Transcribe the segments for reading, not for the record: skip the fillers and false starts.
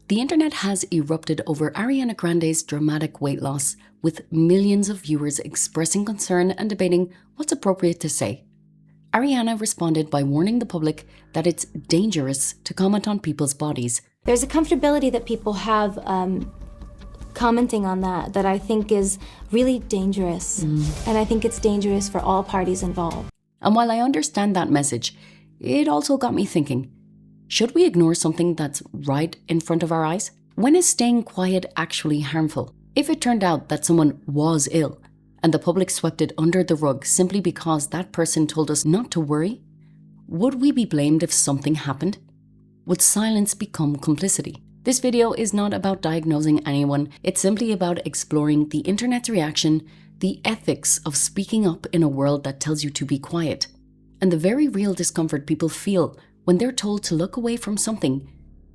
The internet has erupted over Ariana Grande's dramatic weight loss, with millions of viewers expressing concern and debating what's appropriate to say. Ariana responded by warning the public that it's dangerous to comment on people's bodies. There's a comfortability that people have commenting on that I think is really dangerous. And I think it's dangerous for all parties involved. And while I understand that message, it also got me thinking, should we ignore something that's right in front of our eyes? When is staying quiet actually harmful? If it turned out that someone was ill and the public swept it under the rug simply because that person told us not to worry, would we be blamed if something happened? Would silence become complicity? This video is not about diagnosing anyone, it's simply about exploring the internet's reaction, the ethics of speaking up in a world that tells you to be quiet, and the very real discomfort people feel when they're told to look away from something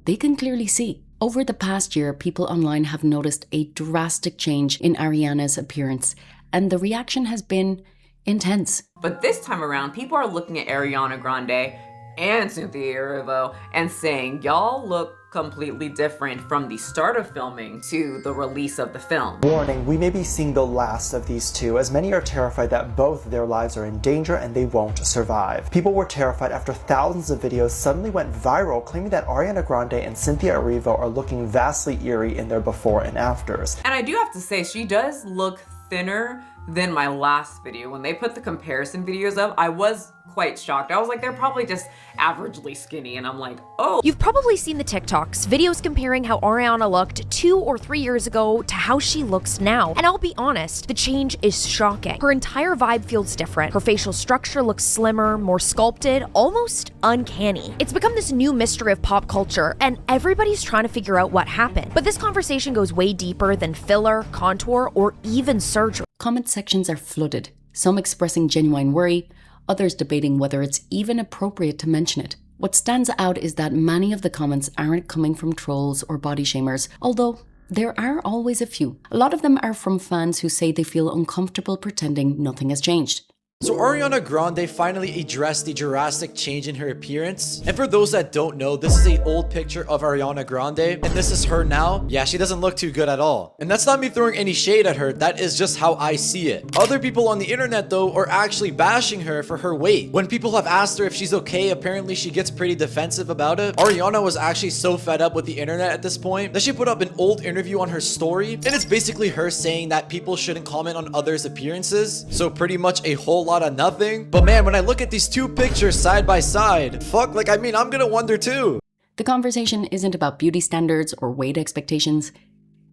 they can clearly see. Over the past year, people online have noticed a drastic change in Ariana's appearance, and the reaction has been intense. But this time around, people are looking at Ariana Grande and Cynthia Erivo and saying, y'all look completely different from the start of filming to the release of the film. Warning, we may be seeing the last of these two, as many are terrified that both their lives are in danger and they won't survive. People were terrified after thousands of videos suddenly went viral claiming that Ariana Grande and Cynthia Erivo are looking vastly eerie in their before and afters. And I do have to say, she does look thinner than my last video. When they put the comparison videos up, I was quite shocked. I was like, they're probably just averagely skinny, and I'm like, oh. You've probably seen the TikToks, videos comparing how Ariana looked 2 or 3 years ago to how she looks now. And I'll be honest, the change is shocking. Her entire vibe feels different. Her facial structure looks slimmer, more sculpted, almost uncanny. It's become this new mystery of pop culture, and everybody's trying to figure out what happened. But this conversation goes way deeper than filler, contour, or even surgery. Comment sections are flooded, some expressing genuine worry, others debating whether it's even appropriate to mention it. What stands out is that many of the comments aren't coming from trolls or body shamers, although there are always a few. A lot of them are from fans who say they feel uncomfortable pretending nothing has changed. So Ariana Grande finally addressed the drastic change in her appearance. And for those that don't know, this is an old picture of Ariana Grande, and this is her now. Yeah, she doesn't look too good at all. And that's not me throwing any shade at her, that is just how I see it. Other people on the internet though are actually bashing her for her weight. When people have asked her if she's okay, apparently she gets pretty defensive about it. Ariana was actually so fed up with the internet at this point that she put up an old interview on her story, and it's basically her saying that people shouldn't comment on others' appearances. So pretty much a whole lot of nothing. But man, when I look at these two pictures side by side, fuck, like, I mean, I'm gonna wonder too. The conversation isn't about beauty standards or weight expectations.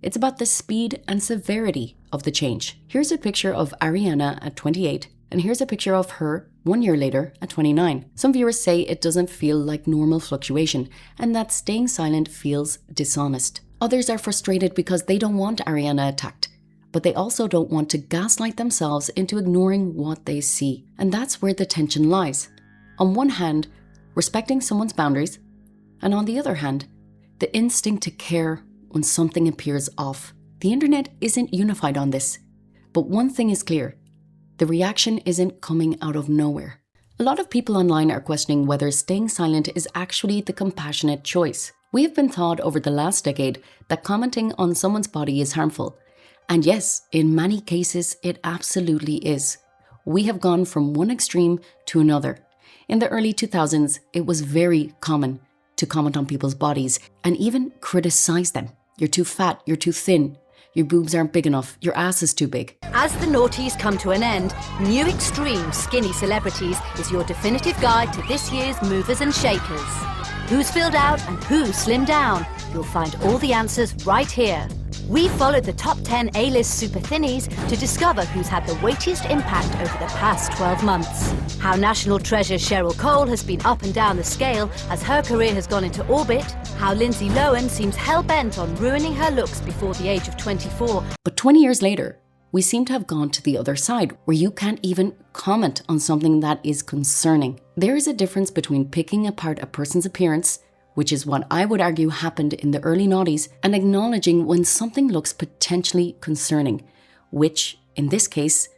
It's about the speed and severity of the change. Here's a picture of Ariana at 28, and here's a picture of her 1 year later at 29. Some viewers say it doesn't feel like normal fluctuation, and that staying silent feels dishonest. Others are frustrated because they don't want Ariana attacked, but they also don't want to gaslight themselves into ignoring what they see. And that's where the tension lies. On one hand, respecting someone's boundaries, and on the other hand, the instinct to care when something appears off. The internet isn't unified on this, but one thing is clear: the reaction isn't coming out of nowhere. A lot of people online are questioning whether staying silent is actually the compassionate choice. We have been taught over the last decade that commenting on someone's body is harmful. And yes, in many cases, it absolutely is. We have gone from one extreme to another. In the early 2000s, it was very common to comment on people's bodies and even criticize them. You're too fat, you're too thin, your boobs aren't big enough, your ass is too big. As the noughties come to an end, New Extreme Skinny Celebrities is your definitive guide to this year's movers and shakers. Who's filled out and who's slimmed down? You'll find all the answers right here. We followed the top 10 A-list super thinnies to discover who's had the weightiest impact over the past 12 months. How national treasure Cheryl Cole has been up and down the scale as her career has gone into orbit. How Lindsay Lohan seems hell-bent on ruining her looks before the age of 24. But 20 years later, we seem to have gone to the other side, where you can't even comment on something that is concerning. There is a difference between picking apart a person's appearance, which is what I would argue happened in the early noughties, and acknowledging when something looks potentially concerning, which, in this case,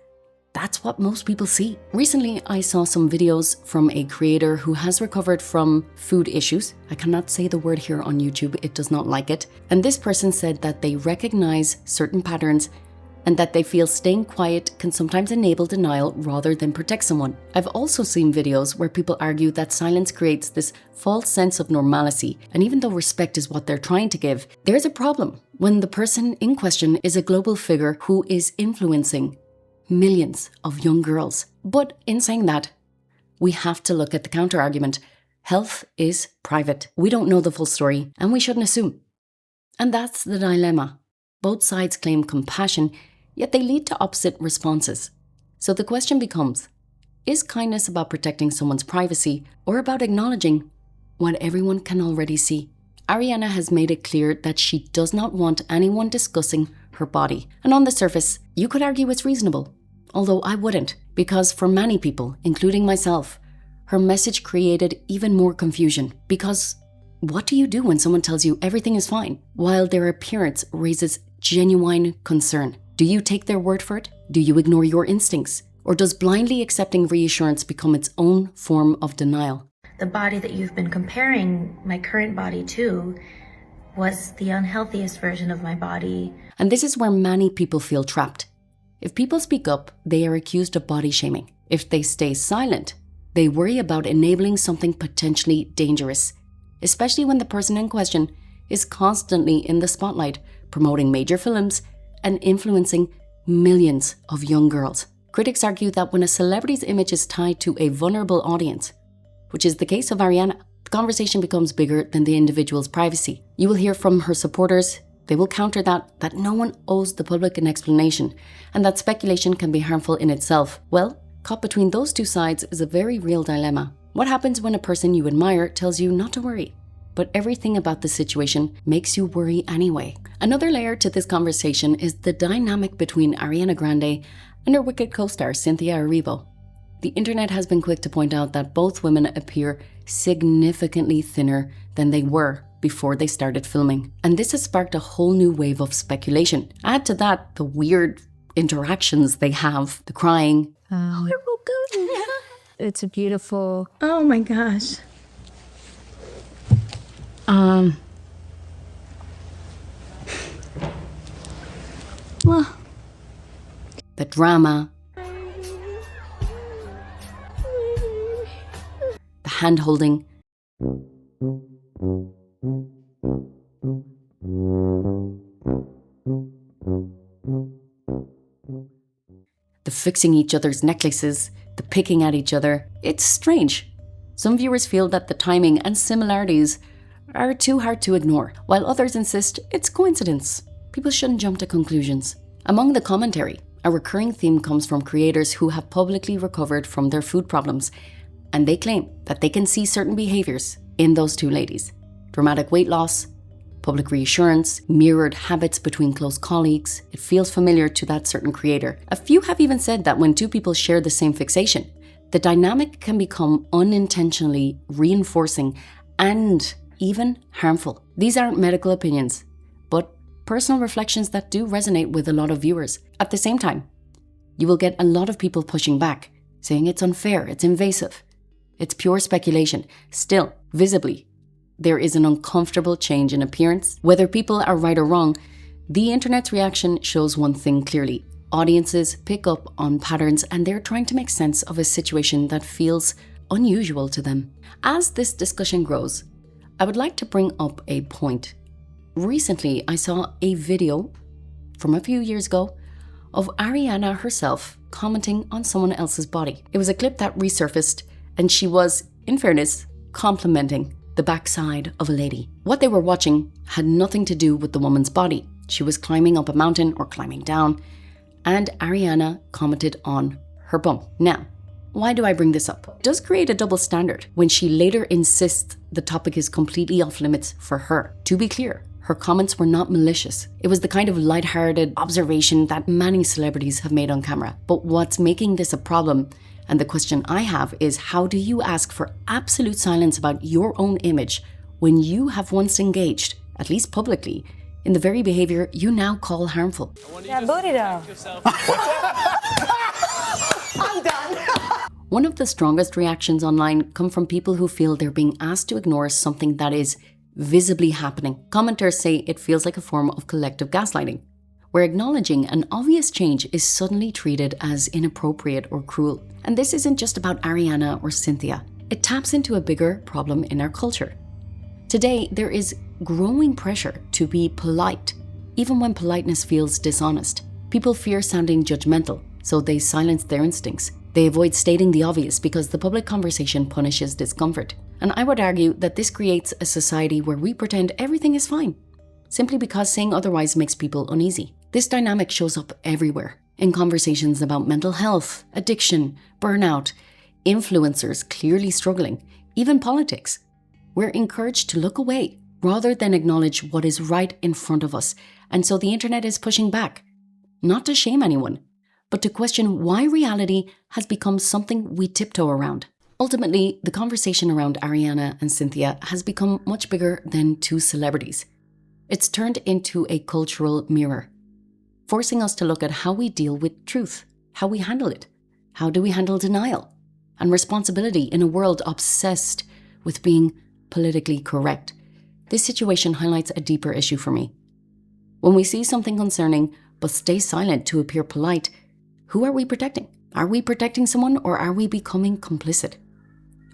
That's what most people see. Recently, I saw some videos from a creator who has recovered from food issues. I cannot say the word here on YouTube, it does not like it. And this person said that they recognize certain patterns and that they feel staying quiet can sometimes enable denial rather than protect someone. I've also seen videos where people argue that silence creates this false sense of normalcy, and even though respect is what they're trying to give, there's a problem when the person in question is a global figure who is influencing millions of young girls. But in saying that, we have to look at the counter-argument. Health is private. We don't know the full story, and we shouldn't assume. And that's the dilemma. Both sides claim compassion, yet they lead to opposite responses. So the question becomes, is kindness about protecting someone's privacy or about acknowledging what everyone can already see? Ariana has made it clear that she does not want anyone discussing her body. And on the surface, you could argue it's reasonable. Although I wouldn't, because for many people, including myself, her message created even more confusion. Because what do you do when someone tells you everything is fine, while their appearance raises genuine concern? Do you take their word for it? Do you ignore your instincts? Or does blindly accepting reassurance become its own form of denial? The body that you've been comparing my current body to was the unhealthiest version of my body. And this is where many people feel trapped. If people speak up, they are accused of body shaming. If they stay silent, they worry about enabling something potentially dangerous, especially when the person in question is constantly in the spotlight, promoting major films and influencing millions of young girls. Critics argue that when a celebrity's image is tied to a vulnerable audience, which is the case of Ariana, the conversation becomes bigger than the individual's privacy. You will hear from her supporters. They will counter that no one owes the public an explanation, and that speculation can be harmful in itself. Well, caught between those two sides is a very real dilemma. What happens when a person you admire tells you not to worry, but everything about the situation makes you worry anyway? Another layer to this conversation is the dynamic between Ariana Grande and her Wicked co-star Cynthia Erivo. The internet has been quick to point out that both women appear significantly thinner than they were before they started filming. And this has sparked a whole new wave of speculation. Add to that the weird interactions they have, the crying. It's a beautiful... Oh my gosh. Well. The drama. The hand-holding. The fixing each other's necklaces, the picking at each other. It's strange. Some viewers feel that the timing and similarities are too hard to ignore, while others insist it's coincidence. People shouldn't jump to conclusions. Among the commentary, a recurring theme comes from creators who have publicly recovered from their food problems, and they claim that they can see certain behaviors in those two ladies. Dramatic weight loss, public reassurance, mirrored habits between close colleagues. It feels familiar to that certain creator. A few have even said that when two people share the same fixation, the dynamic can become unintentionally reinforcing and even harmful. These aren't medical opinions, but personal reflections that do resonate with a lot of viewers. At the same time, you will get a lot of people pushing back, saying it's unfair, it's invasive, it's pure speculation. Still, visibly, there is an uncomfortable change in appearance. Whether people are right or wrong, the internet's reaction shows one thing clearly. Audiences pick up on patterns and they're trying to make sense of a situation that feels unusual to them. As this discussion grows, I would like to bring up a point. Recently, I saw a video from a few years ago of Ariana herself commenting on someone else's body. It was a clip that resurfaced and she was, in fairness, complimenting the backside of a lady. What they were watching had nothing to do with the woman's body. She was climbing up a mountain or climbing down, and Ariana commented on her bum. Now, why do I bring this up? It does create a double standard when she later insists the topic is completely off limits for her. To be clear, her comments were not malicious. It was the kind of lighthearted observation that many celebrities have made on camera. But what's making this a problem, and the question I have, is how do you ask for absolute silence about your own image when you have once engaged, at least publicly, in the very behavior you now call harmful? That booty though. I'm done. One of the strongest reactions online come from people who feel they're being asked to ignore something that is visibly happening. Commenters say it feels like a form of collective gaslighting, where acknowledging an obvious change is suddenly treated as inappropriate or cruel. And this isn't just about Ariana or Cynthia. It taps into a bigger problem in our culture. Today, there is growing pressure to be polite, even when politeness feels dishonest. People fear sounding judgmental, so they silence their instincts. They avoid stating the obvious because the public conversation punishes discomfort. And I would argue that this creates a society where we pretend everything is fine, simply because saying otherwise makes people uneasy. This dynamic shows up everywhere, in conversations about mental health, addiction, burnout, influencers clearly struggling, even politics. We're encouraged to look away rather than acknowledge what is right in front of us. And so the internet is pushing back, not to shame anyone, but to question why reality has become something we tiptoe around. Ultimately, the conversation around Ariana and Cynthia has become much bigger than two celebrities. It's turned into a cultural mirror, forcing us to look at how we deal with truth, how we handle it, how do we handle denial, and responsibility in a world obsessed with being politically correct. This situation highlights a deeper issue for me. When we see something concerning but stay silent to appear polite, who are we protecting? Are we protecting someone, or are we becoming complicit?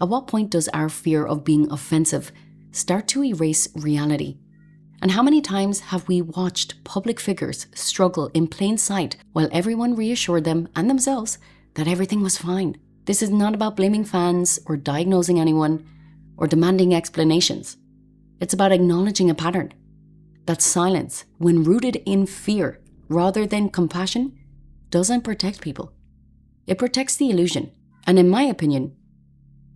At what point does our fear of being offensive start to erase reality? And how many times have we watched public figures struggle in plain sight while everyone reassured them and themselves that everything was fine? This is not about blaming fans or diagnosing anyone or demanding explanations. It's about acknowledging a pattern. That silence, when rooted in fear rather than compassion, doesn't protect people. It protects the illusion. And in my opinion,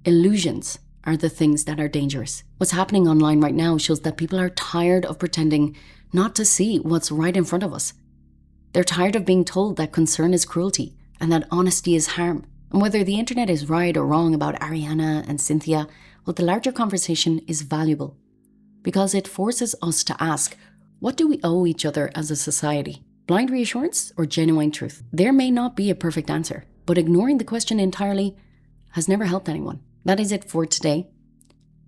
illusions are the things that are dangerous. What's happening online right now shows that people are tired of pretending not to see what's right in front of us. They're tired of being told that concern is cruelty and that honesty is harm. And whether the internet is right or wrong about Ariana and Cynthia, well, the larger conversation is valuable because it forces us to ask, what do we owe each other as a society? Blind reassurance or genuine truth? There may not be a perfect answer, but ignoring the question entirely has never helped anyone. That is it for today.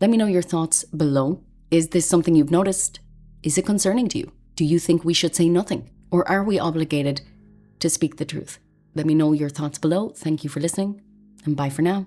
Let me know your thoughts below. Is this something you've noticed? Is it concerning to you? Do you think we should say nothing? Or are we obligated to speak the truth? Let me know your thoughts below. Thank you for listening, and bye for now.